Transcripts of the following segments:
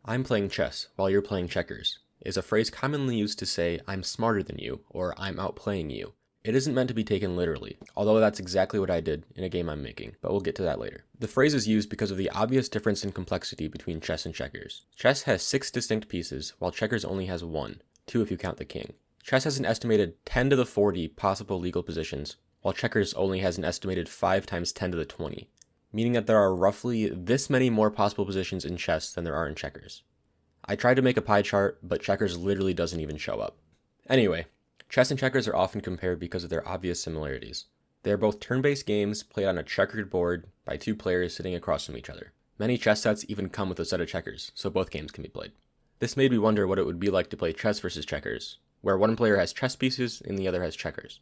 "I'm playing chess while you're playing checkers" is a phrase commonly used to say "I'm smarter than you" or "I'm outplaying you." It isn't meant to be taken literally, although that's exactly what I did in a game I'm making, but we'll get to that later. The phrase is used because of the obvious difference in complexity between chess and checkers. Chess has 6 distinct pieces, while checkers only has 1, 2 if you count the king. Chess has an estimated 10 to the 40 possible legal positions, while checkers only has an estimated 5 times 10 to the 20, meaning that there are roughly this many more possible positions in chess than there are in checkers. I tried to make a pie chart, but checkers literally doesn't even show up. Anyway, chess and checkers are often compared because of their obvious similarities. They are both turn-based games played on a checkered board by 2 players sitting across from each other. Many chess sets even come with a set of checkers, so both games can be played. This made me wonder what it would be like to play chess versus checkers, where one player has chess pieces and the other has checkers.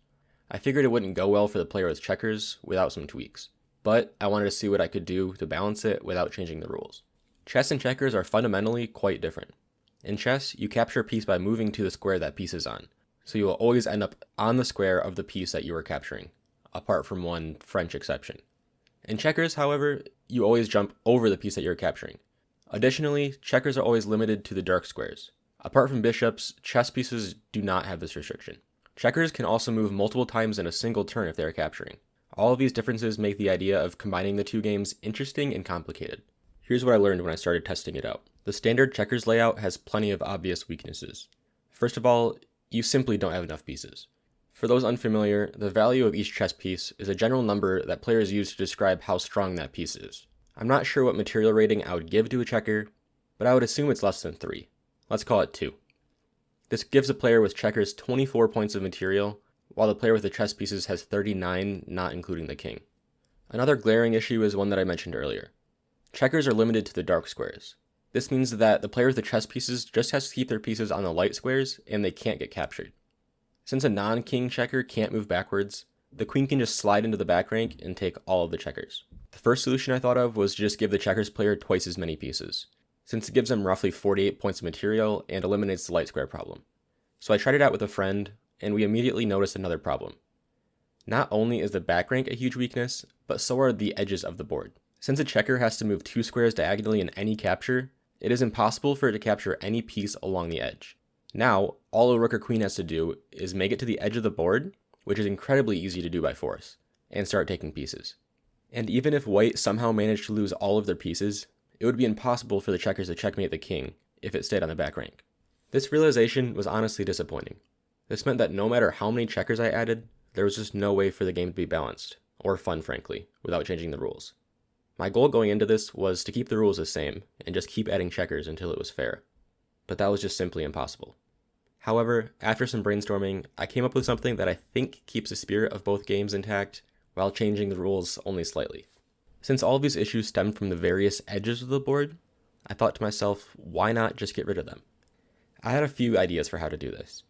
I figured it wouldn't go well for the player with checkers without some tweaks, but I wanted to see what I could do to balance it without changing the rules. Chess and checkers are fundamentally quite different. In chess, you capture a piece by moving to the square that piece is on, so you will always end up on the square of the piece that you are capturing, apart from one French exception. In checkers, however, you always jump over the piece that you're capturing. Additionally, checkers are always limited to the dark squares. Apart from bishops, chess pieces do not have this restriction. Checkers can also move multiple times in a single turn if they are capturing. All of these differences make the idea of combining the 2 games interesting and complicated. Here's what I learned when I started testing it out. The standard checkers layout has plenty of obvious weaknesses. First of all, you simply don't have enough pieces. For those unfamiliar, the value of each chess piece is a general number that players use to describe how strong that piece is. I'm not sure what material rating I would give to a checker, but I would assume it's less than 3. Let's call it 2. This gives a player with checkers 24 points of material, while the player with the chess pieces has 39, not including the king. Another glaring issue is one that I mentioned earlier. Checkers are limited to the dark squares. This means that the player with the chess pieces just has to keep their pieces on the light squares, and they can't get captured. Since a non-king checker can't move backwards, the queen can just slide into the back rank and take all of the checkers. The first solution I thought of was to just give the checkers player twice as many pieces, since it gives them roughly 48 points of material and eliminates the light square problem. So I tried it out with a friend, and we immediately noticed another problem. Not only is the back rank a huge weakness, but so are the edges of the board. Since a checker has to move 2 squares diagonally in any capture, it is impossible for it to capture any piece along the edge. Now, all a rook or queen has to do is make it to the edge of the board, which is incredibly easy to do by force, and start taking pieces. And even if white somehow managed to lose all of their pieces, it would be impossible for the checkers to checkmate the king if it stayed on the back rank. This realization was honestly disappointing. This meant that no matter how many checkers I added, there was just no way for the game to be balanced, or fun frankly, without changing the rules. My goal going into this was to keep the rules the same, and just keep adding checkers until it was fair. But that was just simply impossible. However, after some brainstorming, I came up with something that I think keeps the spirit of both games intact, while changing the rules only slightly. Since all of these issues stem from the various edges of the board, I thought to myself, why not just get rid of them? I had a few ideas for how to do this.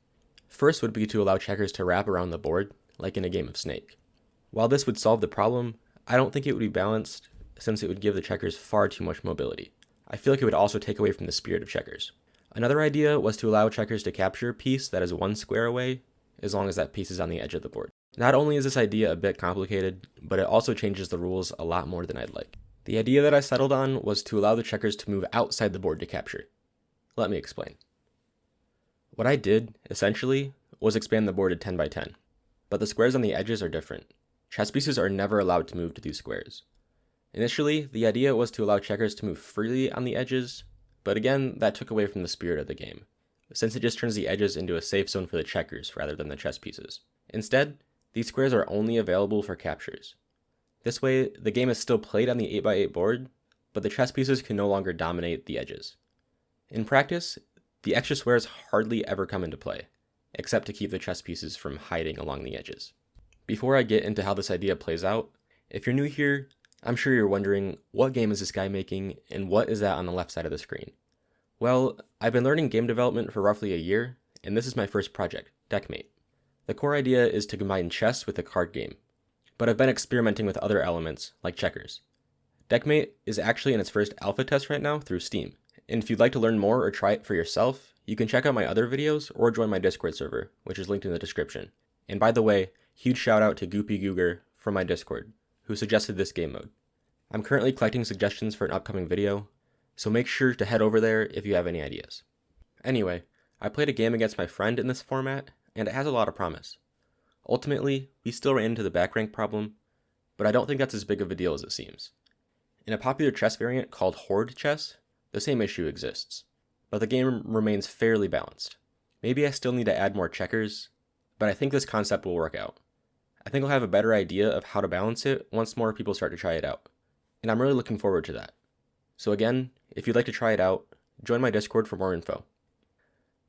First would be to allow checkers to wrap around the board, like in a game of Snake. While this would solve the problem, I don't think it would be balanced, since it would give the checkers far too much mobility. I feel like it would also take away from the spirit of checkers. Another idea was to allow checkers to capture a piece that is 1 square away, as long as that piece is on the edge of the board. Not only is this idea a bit complicated, but it also changes the rules a lot more than I'd like. The idea that I settled on was to allow the checkers to move outside the board to capture. Let me explain. What I did, essentially, was expand the board to 10 by 10, but the squares on the edges are different. Chess pieces are never allowed to move to these squares. Initially, the idea was to allow checkers to move freely on the edges, but again, that took away from the spirit of the game, since it just turns the edges into a safe zone for the checkers rather than the chess pieces. Instead, these squares are only available for captures. This way, the game is still played on the 8x8 board, but the chess pieces can no longer dominate the edges. In practice, the extra squares hardly ever come into play, except to keep the chess pieces from hiding along the edges. Before I get into how this idea plays out, if you're new here, I'm sure you're wondering, what game is this guy making, and what is that on the left side of the screen? Well, I've been learning game development for roughly a year, and this is my first project, Deckmate. The core idea is to combine chess with a card game, but I've been experimenting with other elements, like checkers. Deckmate is actually in its first alpha test right now through Steam, and if you'd like to learn more or try it for yourself, you can check out my other videos or join my Discord server, which is linked in the description. And by the way, huge shout out to Goopy Googer from my Discord, who suggested this game mode. I'm currently collecting suggestions for an upcoming video, So make sure to head over there if you have any ideas. Anyway, I played a game against my friend in this format, and it has a lot of promise. Ultimately, we still ran into the back rank problem, but I don't think that's as big of a deal as it seems. In a popular chess variant called Horde chess, the same issue exists, but the game remains fairly balanced. Maybe I still need to add more checkers, but I think this concept will work out. I think I'll have a better idea of how to balance it once more people start to try it out, and I'm really looking forward to that. So again, if you'd like to try it out, join my Discord for more info.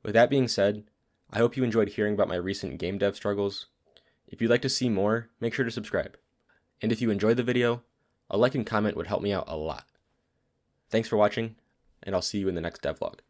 With that being said, I hope you enjoyed hearing about my recent game dev struggles. If you'd like to see more, make sure to subscribe. And if you enjoyed the video, a like and comment would help me out a lot. Thanks for watching, and I'll see you in the next devlog.